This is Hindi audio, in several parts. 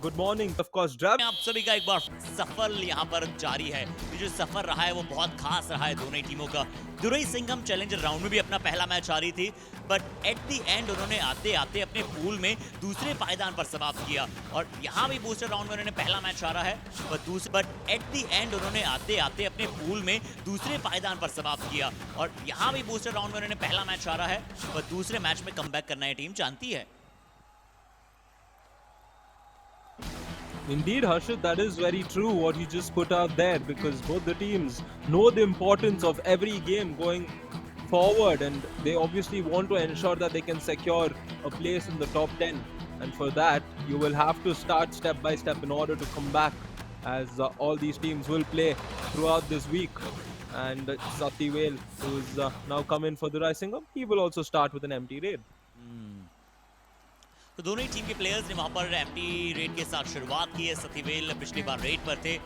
Good morning. Of course, Drav. आप सभी का एक बार सफर यहाँ पर जारी है। ये जो सफर रहा है वो बहुत खास रहा है दोनों ही टीमों का। दुरई सिंघम चैलेंजर राउंड में भी अपना पहला मैच हारी थी, बट एट द एंड उन्होंने आते आते अपने पूल में दूसरे पायदान पर समाप्त किया। और यहाँ भी बूस्टर राउंड में उन्होंने पहला मैच हारा है, बट एट द एंड उन्होंने आते आते अपने पूल में दूसरे पायदान पर समाप्त किया। और यहाँ भी बूस्टर राउंड में उन्होंने पहला मैच हारा है, पर दूसरे मैच में कमबैक करना ये टीम जानती है। Indeed, Harshit, that is very true what you just put out there, because both the teams know the importance of every game going forward, and they obviously want to ensure that they can secure a place in the top 10. And for that, you will have to start step by step in order to come back, as all these teams will play throughout this week. And Sati Whale, who's now come in for the Risingam, he will also start with an empty raid. तो दोनों ही टीम के प्लेयर्स ने वहां पर एम्प्टी रेड के साथ शुरुआत की है। सतीवेल पिछली बार रेड पर थे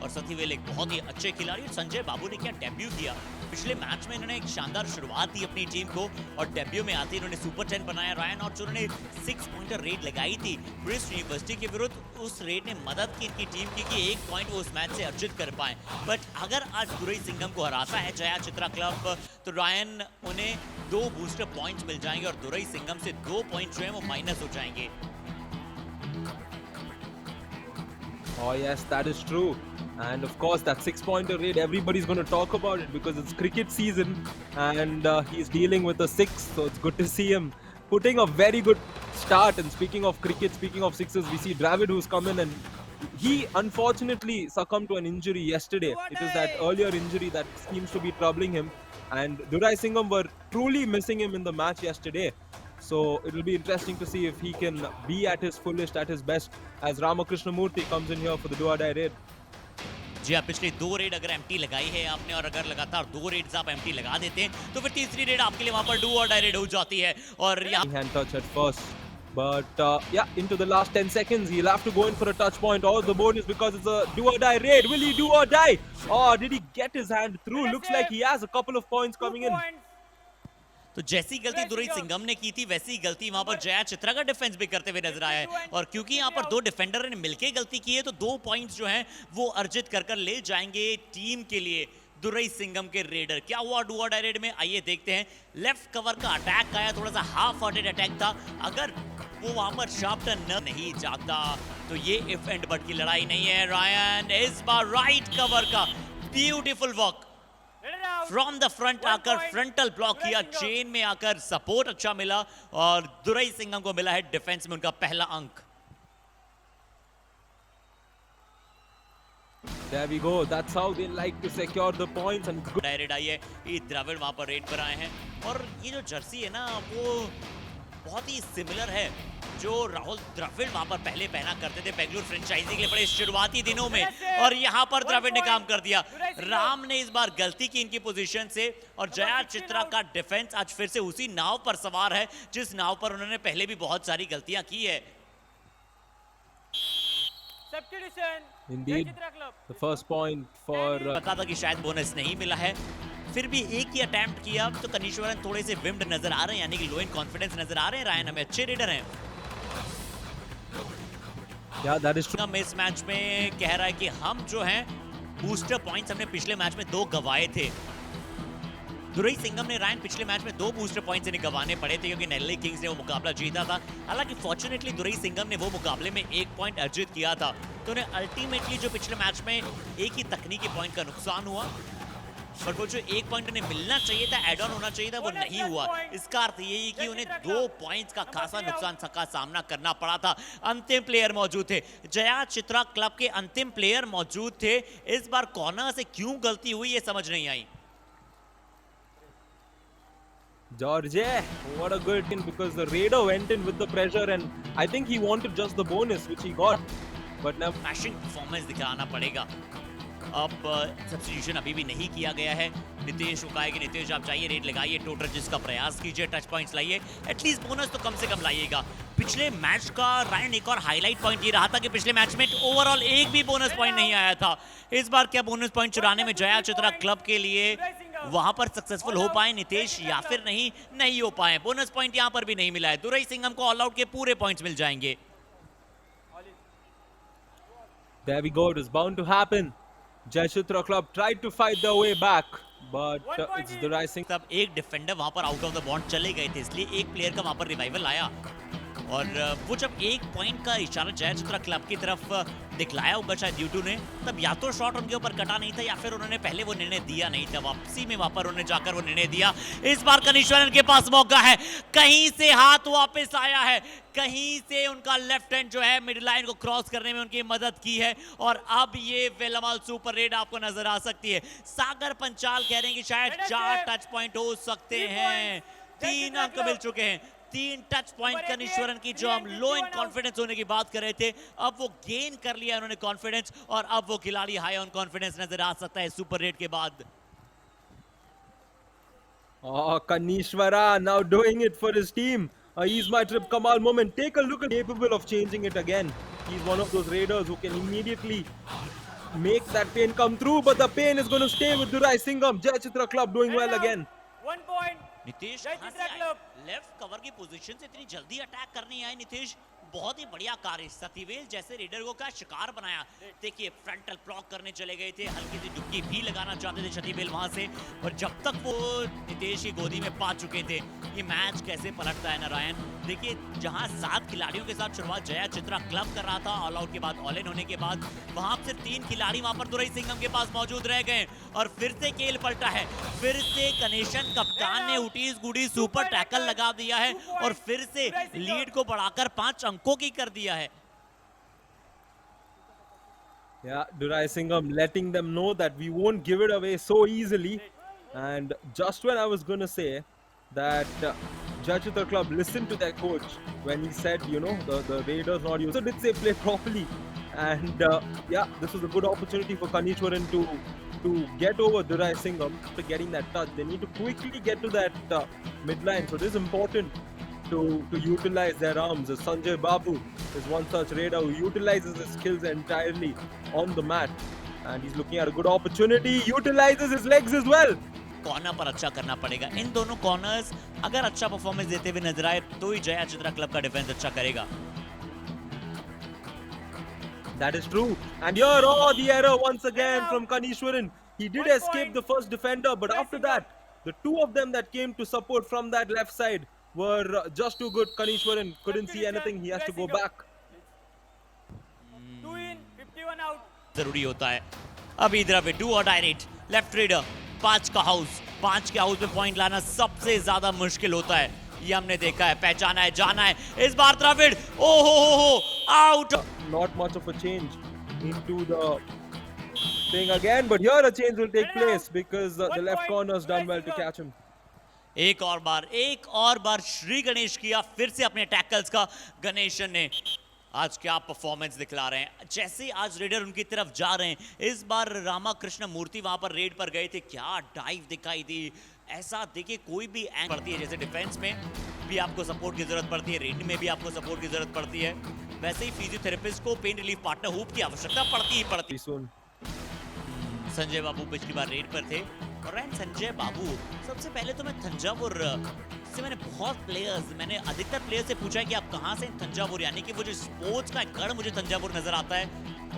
और सतीवेल एक बहुत ही अच्छे खिलाड़ी, और संजय बाबू ने क्या डेब्यू किया पिछले मैच में। इन्होंने एक शानदार शुरुआत दी अपनी टीम को और डेब्यू में आते इन्होंने सुपर 10 बनाया रायन, और जो उन्होंने 6 पॉइंटर रेड लगाई थी ब्रिस्ट यूनिवर्सिटी के विरुद्ध, उस रेड ने मदद की इनकी टीम की कि 1 पॉइंट वो उस मैच से अर्जित कर पाए। बट अगर आज दुरई सिंघम को हराता है जया चित्रा क्लब, तो रायन उन्हें 2 बूस्टर पॉइंट्स मिल जाएंगे और दुरई सिंघम से 2 पॉइंट जो है वो माइनस हो जाएंगे। Oh yes, that is true. And of course, that 6-pointer raid, everybody's going to talk about it because it's cricket season, and he's dealing with a 6, so it's good to see him putting a very good start. And speaking of cricket, speaking of sixes, we see Dravid who's come in, and he unfortunately succumbed to an injury yesterday. It is that earlier injury that seems to be troubling him, and Durai Singham were truly missing him in the match yesterday. So it will be interesting to see if he can be at his fullest, at his best, as Ramakrishna Murthy comes in here for the do-or-die raid. जी हाँ, पिछले 2 रेड अगर एम्प्टी लगाई है आपने, और अगर लगातार 2 रेड्स आप एम्प्टी लगा देते हैं, तो फिर तीसरी रेड आपके लिए वहां पर डू और डाई रेड हो जाती है। और यहाँ hand touch at first, but yeah, into the last 10 seconds he'll have to go in for a touch point or the bonus, because it's a do or die raid. Will he do or die? Oh, did he get his hand through? Looks like he has a couple of points coming in. तो जैसी गलती दुरई सिंघम ने की थी वैसी गलती वहां पर जया चित्रा का डिफेंस भी करते हुए नजर आया है। और क्योंकि यहाँ पर 2 डिफेंडर ने मिलकर गलती की है, तो 2 पॉइंट्स जो हैं वो अर्जित कर कर ले जाएंगे टीम के लिए दुरई सिंघम के रेडर। क्या हुआ डू और डाई रेड में, आइए देखते हैं। लेफ्ट कवर का अटैक आया, थोड़ा सा हाफ हार्टेड अटैक था। अगर वो वहां पर शार्प टर्न नहीं जाता तो ये इफ एंड बट की लड़ाई नहीं है। रायन इस बार राइट कवर का beautiful walk from the front आकर फ्रंटल ब्लॉक किया, चेन में आकर सपोर्ट अच्छा मिला, और दुरई सिंघम को मिला है डिफेंस में उनका पहला अंक। There we go. That's how they like to secure the points. And good. Direct आई है, ये द्रविड़ वहां पर रेड पर आए हैं, और ये जो जर्सी है ना वो बहुत ही सिमिलर है जो राहुल द्रविड़ वहां पर पहले पहना करते थे बेंगलुरु फ्रेंचाइजी के लिए बड़े शुरुआती दिनों में, और यहां पर द्रविड़ ने काम कर दिया। राम ने इस बार गलती की इनकी पोजीशन से, और जया चित्रा का डिफेंस आज फिर से उसी नाव पर सवार है जिस नाव पर उन्होंने पहले भी बहुत सारी गलतियां की है। Indeed, the first point for पता था कि शायद बोनस नहीं मिला है, फिर भी एक ही अटेम्प्ट किया, तो कनीश्वरन थोड़े से विम्ड नजर आ रहे हैं, यानी कि लो इन कॉन्फिडेंस नजर आ रहे हैं। रायन हमें अच्छे रेडर हैं। yeah, that is true. हम इस मैच में कह रहा है कि हम जो हैं बूस्टर पॉइंट्स हमने पिछले मैच में 2 गवाए थे। दुरई सिंघम ने रायन पिछले मैच में 2 बूस्टर पॉइंट्स इन्हें गंवाने पड़े थे क्योंकि नेल्ले किंग्स ने वो मुकाबला जीता था। हालांकि फॉर्चुनेटली दुरई सिंघम ने वो मुकाबले में 1 पॉइंट अर्जित किया था, तो उन्हें अल्टीमेटली जो पिछले मैच में एक ही तकनीकी पॉइंट का नुकसान हुआ, पर वो जो 1 पॉइंट उन्हें मिलना चाहिए था, एड ऑन होना चाहिए था, वो नहीं हुआ। इसका अर्थ यही कि उन्हें 2 पॉइंट्स का खासा नुकसान का सामना करना पड़ा था। अंतिम प्लेयर मौजूद थे, जया चित्रा क्लब के अंतिम प्लेयर मौजूद थे। इस बार कॉर्नर से क्यों गलती हुई ये समझ नहीं आई। George, what a good in, because the raider went in with the pressure, and I think he wanted just the bonus which he got, but now mashing performance दिखाना पड़ेगा। अब सब्स्टिट्यूशन अभी भी नहीं किया गया है। नितेश को कहा कि नितेश आप जाइए रेड लगाइए, टोटल जिसका प्रयास कीजिए, टच पॉइंट्स लाइए, एटलीस्ट बोनस तो कम से कम लाइएगा। पिछले मैच का रायन एक और हाईलाइट पॉइंट ये रहा था कि पिछले मैच में ओवरऑल एक भी बोनस पॉइंट नहीं आया था। इस बार क्या बोनस पॉइंट चुराने में जया चित्रा क्लब के लिए वहां पर सक्सेसफुल हो पाए नितेश, या फिर नहीं हो पाए। बोनस पॉइंट यहां पर भी नहीं मिला है। दुरई सिंघम को ऑल आउट के पूरे पॉइंट्स मिल जाएंगे। There we go. It was bound to happen. Jayachitra Club tried to fight their way back, but it's the rising. तब एक डिफेंडर वहां पर आउट ऑफ द बॉन्ड चले गए थे, इसलिए एक प्लेयर का वहां पर रिवाइवल आया। और वो जब एक पॉइंट का इशारा जयचित्रा क्लब की तरफ दिखलाया होगा शायद यूट्यू ने, तब या तो शॉट उनके ऊपर कटा नहीं था या फिर उन्होंने पहले वो निर्णय दिया नहीं था। वापसी में वहां पर उन्होंने जाकर वो निर्णय दिया। इस बार कनीश्वरन के पास मौका है, कहीं से हाथ वापस आया है, कहीं से उनका लेफ्ट हैंड जो है मिड लाइन को क्रॉस करने में उनकी मदद की है। और अब ये वेलमाल सुपर रेड आपको नजर आ सकती है। सागर पंचाल कह रहे हैं कि शायद 4 टच पॉइंट हो सकते हैं। 3 अंक मिल चुके हैं, 3 टच पॉइंट कनीश्वरन की। जो हम लो इन कॉन्फिडेंस होने की बात कर रहे थे, अब वो गेन कर लिया उन्होंने कॉन्फिडेंस, और अब वो खिलाड़ी हाई ऑन कॉन्फिडेंस नजर आ सकता है सुपर रेड के बाद। Oh, Kanishwara now doing it for his team. He's my trip Kamal moment. Take a look at capable of changing it again. He's one of those raiders who can immediately make that pain come through, but the pain is going to stay with Durai Singham. Jayachitra Club doing well again. 1 point. Nitesh कहां से आए? लेफ्ट कवर की पोजीशन से इतनी जल्दी अटैक करने आए नितेश, बहुत ही बढ़िया कार्य। सतीवेल जैसे रेडर को क्या शिकार बनाया। देखिए फ्रंटल ब्लॉक करने चले गए थे, हल्की सी डुबकी भी लगाना चाहते थे सतीवेल वहां से, और जब तक वो नितेश की गोदी में पा चुके थे। ये मैच कैसे पलटता है नारायण। देखिए जहां 7 खिलाड़ियों के साथ शुरुआत जयाचित्रा क्लब कर रहा था ऑल आउट के बाद, ऑल इन होने के बाद, वहां सिर्फ 3 खिलाड़ी वहां पर दुरई सिंघम के पास मौजूद रह गए, और फिर से खेल पलटा है। फिर से कनेशन कप्तान ने उटीज गुडी सुपर टैकल लगा दिया है, और फिर से लीड को बढ़ाकर 5 अंकों की कर दिया है। Yeah, Durai Singham letting them know that we won't give it away so easily. And just when I was going to say that Jayachitra Club listened to their coach when he said, you know, the Raiders not used. So did say play properly. And yeah, this was a good opportunity for Kanishwaran to get over Durai Singham after getting that touch. They need to quickly get to that midline. So it is important to utilize their arms. Sanjay Babu is one such raider who utilizes his skills entirely on the mat, and he's looking at a good opportunity. Utilizes his legs as well. Corner पर अच्छा करना पड़ेगा। इन दोनों कॉर्नर्स अगर अच्छा परफॉर्मेंस देते हुए नजर आए तो ही जयाचित्रा क्लब का डिफेंस अच्छा करेगा। That is true. And here, oh, the error once again from Kanishwaran. He did escape the first defender, but after that, the 2 of them that came to support from that left side were just too good. Kanishwaran couldn't see anything. He has to go back. 2 in, 51 out. जरूरी होता है। अभी इधर पे डू और डायरेक्ट लेफ्ट रेडर 5 का हाउस, 5 के हाउस में पॉइंट लाना सबसे ज्यादा मुश्किल होता है। ये हमने देखा है, पहचाना है, जाना है। इस बार द्रविड़ हो out. Not much of a change into the thing again, but here a change will take place because the left corner has done well to catch him. एक और बार श्री गणेश किया फिर से अपने टैकल्स का। गणेशन ने आज क्या परफॉर्मेंस दिखला रहे हैं। जैसे आज रेडर उनकी तरफ जा रहे हैं, इस बार रामाकृष्ण मूर्ति वहां पर रेड पर गए थे, क्या डाइव दिखाई दी। ऐसा देखिए कोई भी एंग पड़ती है, जैसे डिफेंस में भी आपको सपोर्ट की जरूरत पड़ती है, रेड में भी आपको सपोर्ट की जरूरत पड़ती है, वैसे ही फिजियोथेरेपिस्ट को पेन रिलीफ पार्टनर हुप की आवश्यकता पड़ती ही पड़ती है। संजय बाबू पिछली बार रेड पर थे, और संजय बाबू सबसे पहले तो मैं तंजावुर से मैंने अधिकतर प्लेयर से पूछा है कि आप कहाँ से? तंजावुर, यानी कि वो जो स्पोर्ट्स का गढ़ मुझे तंजावुर नजर आता है,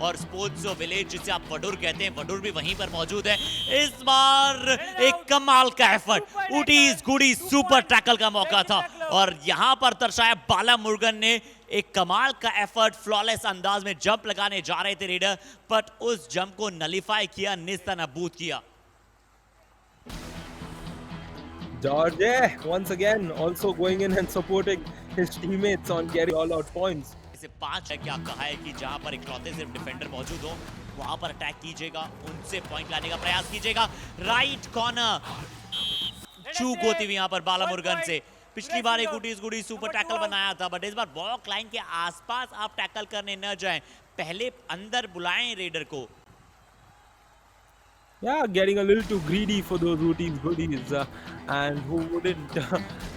और स्पोर्ट्स विलेज जिसे आप वडूर कहते हैं, वडूर भी वहीं पर मौजूद है। इस बार एक कमाल का एफर्ट, उटीज गुडी सुपर टैकल का मौका था, और यहां पर दर्शाया बाला मुर्गन ने एक कमाल का एफर्ट, फ्लॉलेस अंदाज में जंप लगाने जा रहे थे रेडर, बट उस जंप को नलीफाई किया, निस्तानाबूद किया। George once again also going in and supporting his teammates on getting all out points. इसे 5 है, क्या कहा है कि जहां पर इकलौते सिर्फ डिफेंडर मौजूद हो वहां पर अटैक कीजिएगा, उनसे पॉइंट लाने का प्रयास कीजिएगा। राइट कॉर्नर चूक होती हुई यहां पर बाला मुर्गन से। पिछली बार एक गुडी सुपर टैकल बनाया था, बट इस बार वॉक लाइन के आसपास आप टैकल करने न जाएं, पहले अंदर बुलाएं रेडर को। Yeah, getting a little too greedy for those routines goodies, and who wouldn't,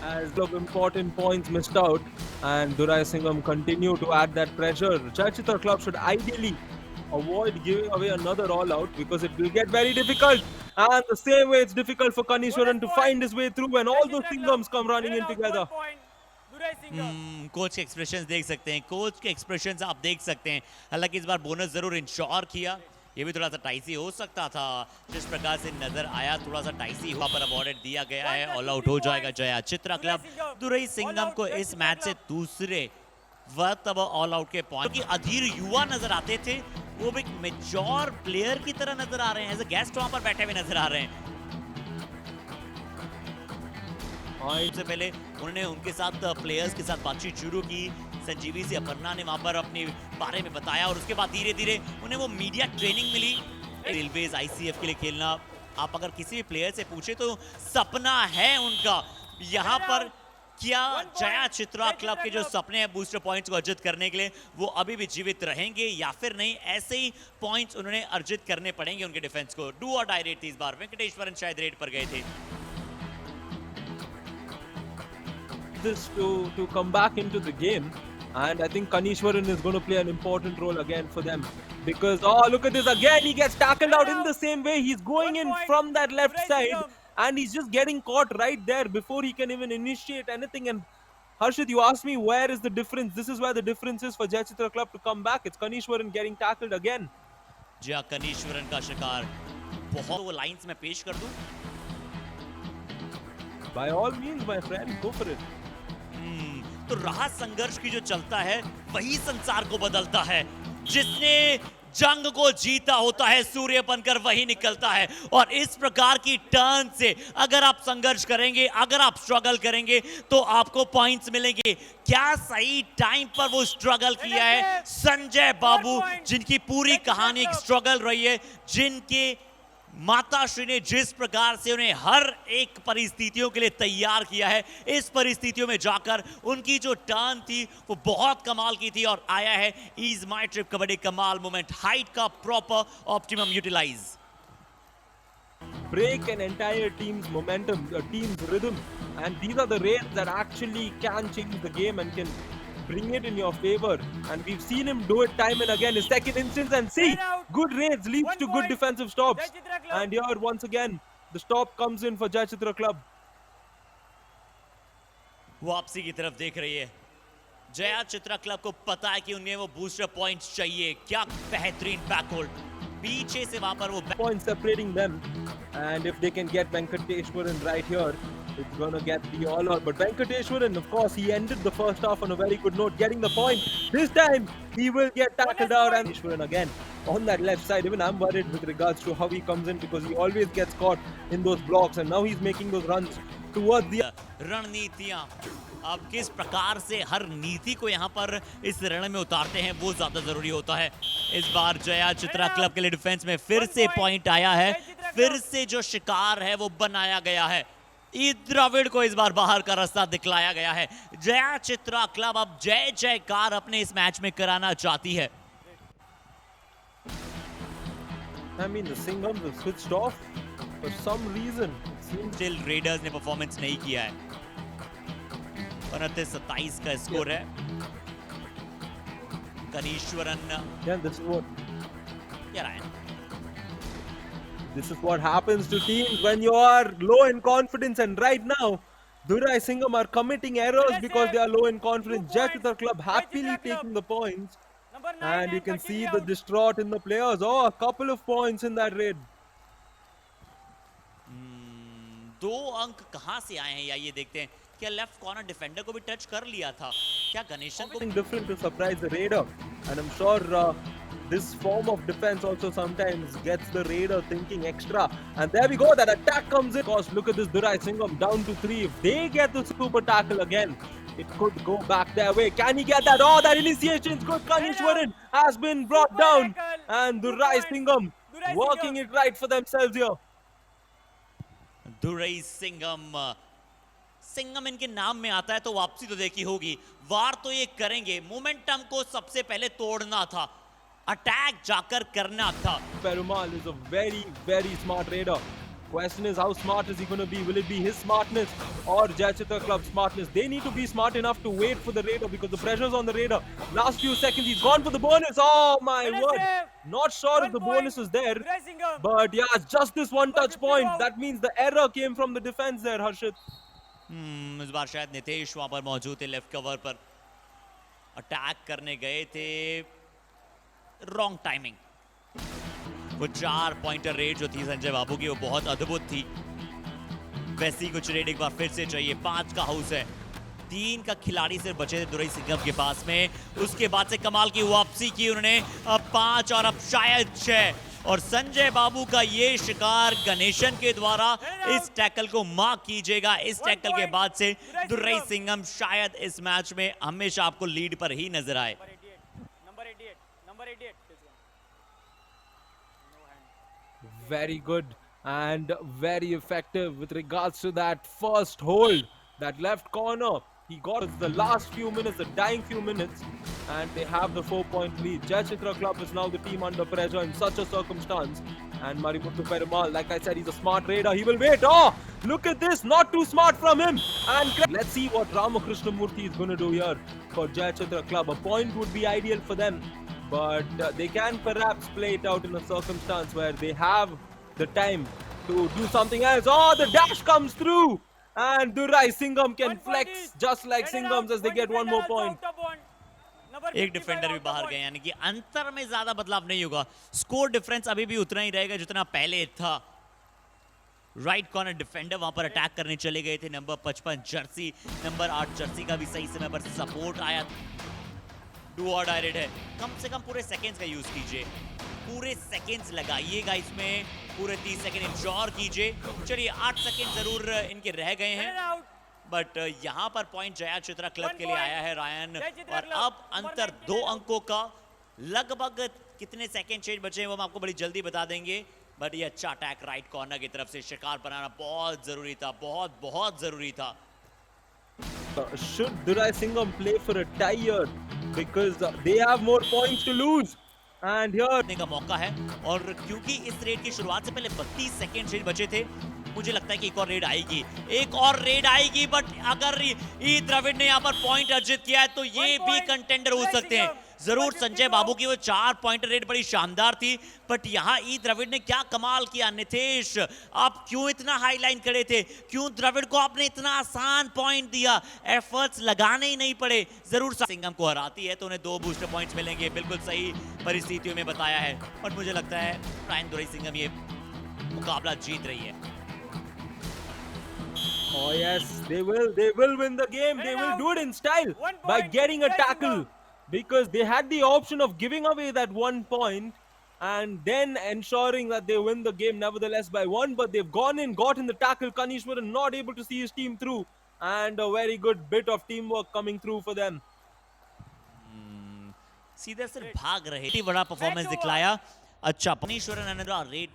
as of important points missed out, and Durai Singham continue to add that pressure. Jayachitra Club should ideally avoid giving away another all out because it will get very difficult, and the same way it's difficult for Kanishwaran to find his way through when all those Singhams come running in together. Durai Singham. Coach के एक्सप्रेशंस देख सकते हैं, कोच के एक्सप्रेशंस आप देख सकते हैं। हालांकि इस बार बोनस जरूर इंश्योर किया, ये भी थोड़ा सा टाइसी हो सकता था, जिस प्रकार से नजर आया थोड़ा सा टाइसी वहां पर अवॉर्डेड दिया गया है। ऑल आउट हो जाएगा जया चित्रा क्लब। दुरई सिंघम को इस मैच से दूसरे वक्त अब ऑल आउट के पॉइंट, क्योंकि अधीर युवा नजर आते थे, वो भी एक मेच्योर प्लेयर की तरह नजर आ रहे हैं, एज अ गेस्ट वहां पर बैठे हुए नजर आ रहे हैं। सबसे पहले उन्होंने उनके साथ प्लेयर्स के साथ बातचीत शुरू की, संजीवी से अपर्णा ने वहां पर अपने बारे में बताया और उसके बाद धीरे धीरे उन्हें वो मीडिया ट्रेनिंग मिली। रेलवेज आईसीएफ के लिए खेलना, आप अगर किसी भी प्लेयर से पूछे तो सपना है उनका। यहाँ पर क्या जया चित्रा क्लब के जो सपने हैं बूस्टर पॉइंट्स को अर्जित करने के लिए, वो अभी भी जीवित रहेंगे या फिर नहीं? ऐसे ही पॉइंट्स उन्होंने अर्जित करने पड़ेंगे उनके डिफेंस को। डू और डाई रेड थी इस बार, वेंकटेश्वरन शायद रेड पर गए थे। This to come back into the game, and I think Kanishwaran is going to play an important role again for them, because look at this again, he gets tackled out in the same way. He's going in from that left side and he's just getting caught right there before he can even initiate anything. And Harshit, you asked me where is the difference. This is where the difference is for Jayachitra Club to come back. It's Kanishwaran getting tackled again. जी हाँ, कनीश्वरन का शिकार। बहुत वो लाइंस में पेश कर दूं? By all means, my friend, go for it. तो राह संघर्ष की जो चलता है वही संसार को बदलता है। जिसने जंग को जीता होता है सूर्य बनकर वही निकलता है। और इस प्रकार की टर्न से अगर आप संघर्ष करेंगे, अगर आप स्ट्रगल करेंगे तो आपको पॉइंट्स मिलेंगे। क्या सही टाइम पर वो स्ट्रगल किया है संजय बाबू, जिनकी पूरी कहानी एक स्ट्रगल रही है, जिनके माताश्री ने जिस प्रकार से उन्हें हर एक परिस्थितियों के लिए तैयार किया है, इस परिस्थितियों में जाकर उनकी जो टर्न थी वो बहुत कमाल की थी। और आया है इज माय ट्रिप कबड्डी कमाल मोमेंट, हाइट का proper optimum utilise. Break an entire team's momentum, a team's rhythm, and these are the raids that actually can change the game and can bring it in your favor. And we've seen him do it time and again. His second instance, and see, good raids leads to good defensive stops. And here once again, the stop comes in for Jayachitra Club. वापसी की तरफ देख रही है जया चित्रा क्लब को। पता है कि उन्हें वो बूस्टर पॉइंट्स चाहिए। क्या बेहतरीन बैकहोल्ड, पीछे से वहां पर वो points separating them, and if they can get Venkateshwaran right here, it's gonna get the all out. But Venkateshwaran, of course, he ended the first half on a very good note, getting the point. This time he will get tackled out, and Venkateshwaran again on that left side. Even I'm worried with regards to how he comes in, because he always gets caught in those blocks, and now he's making those runs towards the रणनीतियां। अब किस प्रकार से हर नीति को यहाँ पर इस रण में उतारते हैं वो ज्यादा जरूरी होता है। इस बार जया चित्रा क्लब के लिए डिफेंस में फिर से पॉइंट आया है, फिर से जो शिकार है वो बनाया गया है। ई द्रविड़ को इस बार बाहर का रास्ता दिखलाया गया है। जया चित्रा क्लब अब जय जयकार अपने इस मैच में कराना चाहती है। I mean, the Singhams have switched off for some reason. Still readers ने परफॉर्मेंस नहीं किया है। 29-27 का स्कोर है। कनीश्वरन, Yeah, this is what क्या रहा है? This is what happens to teams when you are low in confidence, and right now Durai Singham are committing errors because they are low in confidence. Jayachitra Club happily taking the points, Number 9 and you can see the out. distraught in the players. Oh, a couple of points in that raid. दो अंक कहां से आए हैं या ये देखते हैं। क्या लेफ्ट कॉर्नर डिफेंडर को भी टच कर लिया था? क्या गणेशन को Something different to surprise the raider, and I'm sure this form of defense also sometimes gets the raider thinking extra. And there we go, that attack comes in. Of course, look at this Durai Singham down to 3. If they get the super tackle again, it could go back their way. Can he get that? Oh, that initiation is good. Kanishwaran has been brought down, and Durai Singham working it right for themselves here. Durai Singham, Singham इनके नाम में आता है तो वापसी तो देखी होगी। वार तो ये करेंगे, मोमेंटम को सबसे पहले तोड़ना था, अटैक जाकर करना था। Perumal is a very, very smart raider. Question is, how smart is he going to be? Will it be his smartness or Jayachitra Club's smartness? They need to be smart enough to wait for the raider, because the pressure's on the raider. Last few seconds, he's gone for the bonus. Oh my word! Not sure if the bonus is there, Durai Singham. but yeah, it's just this one touch point. That means the error came from the defense there, Harshit. इस बार शायद नितेश वहां पर मौजूद थे लेफ्ट कवर पर, अटैक करने गए थे, रॉन्ग टाइमिंग। वो 4 पॉइंटर रेड जो थी संजय बाबू की वो बहुत अद्भुत थी। वैसी कुछ रेड एक बार फिर से चाहिए। 5 का हाउस है, 3 का खिलाड़ी सिर्फ बचे थे दुरई सिंघम के पास में। उसके बाद से कमाल की वापसी की उन्होंने, अब 5 और अब शायद 6, और संजय बाबू का ये शिकार गणेशन के द्वारा इस टैकल को मार्क कीजिएगा। इस टैकल के बाद से दुर्रई सिंघम शायद इस मैच में हमेशा आपको लीड पर ही नजर आए। Number 88. Very good and very effective with regards to that first hold, that left corner. He got the last few minutes, the dying few minutes, and they have the 4-point lead. Jai Chitra Club is now the team under pressure in such a circumstance. And Marimuthu Perumal, like I said, he's a smart raider. He will wait. Oh, look at this. Not too smart from him. And let's see what Ramakrishna Murthy is going to do here for Jai Chitra Club. A point would be ideal for them, but they can perhaps play it out in a circumstance where they have the time to do something else. Oh, the dash comes through. And Durai Singham can flex just like Singhams as they get one more point. एक डिफेंडर भी बाहर गए, यानी कि अंतर में ज्यादा बदलाव नहीं होगा। स्कोर डिफरेंस अभी भी उतना ही रहेगा जितना पहले था। राइट कॉर्नर डिफेंडर वहां पर अटैक करने चले गए थे। नंबर 55 जर्सी, नंबर 8 जर्सी का भी सही समय पर सपोर्ट आया। डू और डायरेक्ट है, कम से कम पूरे सेकंड्स का यूज कीजिए, पूरे सेकंड्स लगाइएगा इसमें, पूरे 30 सेकंड इंश्योर कीजिए। चलिए 8 सेकंड जरूर इनके रह गए हैं, बट यहाँ पर पॉइंट जया चित्रा क्लब के लिए आया है रायन, और अब अंतर 2 अंकों का। लगभग कितने सेकंड चेंज बचे हैं वो हम आपको बड़ी जल्दी बता देंगे, बट ये अच्छा अटैक राइट कॉर्नर की तरफ से शिकार बनाना बहुत जरूरी था, बहुत बहुत जरूरी था। Should Durai Singham play for a tie here because they have more points to lose? And here का मौका है, और क्योंकि इस रेड की शुरुआत से पहले 32 सेकंड शेष बचे थे, मुझे लगता है कि एक और रेड आएगी, एक और रेड आएगी। बट अगर ई द्रविड़ ने यहाँ पर पॉइंट अर्जित किया है तो ये भी कंटेंडर हो सकते हैं। जरूर संजय बाबू की वो 4 पॉइंट रेड बड़ी शानदार थी, बट यहाँ ई द्रविड़ ने क्या कमाल किया। नितेश, आप क्यों इतना हाईलाइन खड़े थे? क्यों द्रविड़ को आपने इतना आसान पॉइंट दिया? एफर्ट्स लगाने ही नहीं पड़े। जरूर सिंघम को हराती है तो उन्हें 2 बूस्टर पॉइंट्स मिलेंगे, बिल्कुल सही परिस्थितियों में बताया है। बट मुझे लगता है रायन दुरई सिंघम ये मुकाबला जीत रही है। oh yes, they will win the game. They will do it in style by getting a tackle, because they had the option of giving away that 1 point and then ensuring that they win the game nevertheless by 1, but they've gone in, got in the tackle. Kanishwaran not able to see his team through, and a very good bit of teamwork coming through for them. सीधे सिर्फ भाग रहे, बड़ा परफॉर्मेंस दिखलाया। अच्छा, कनिश्वरन रेड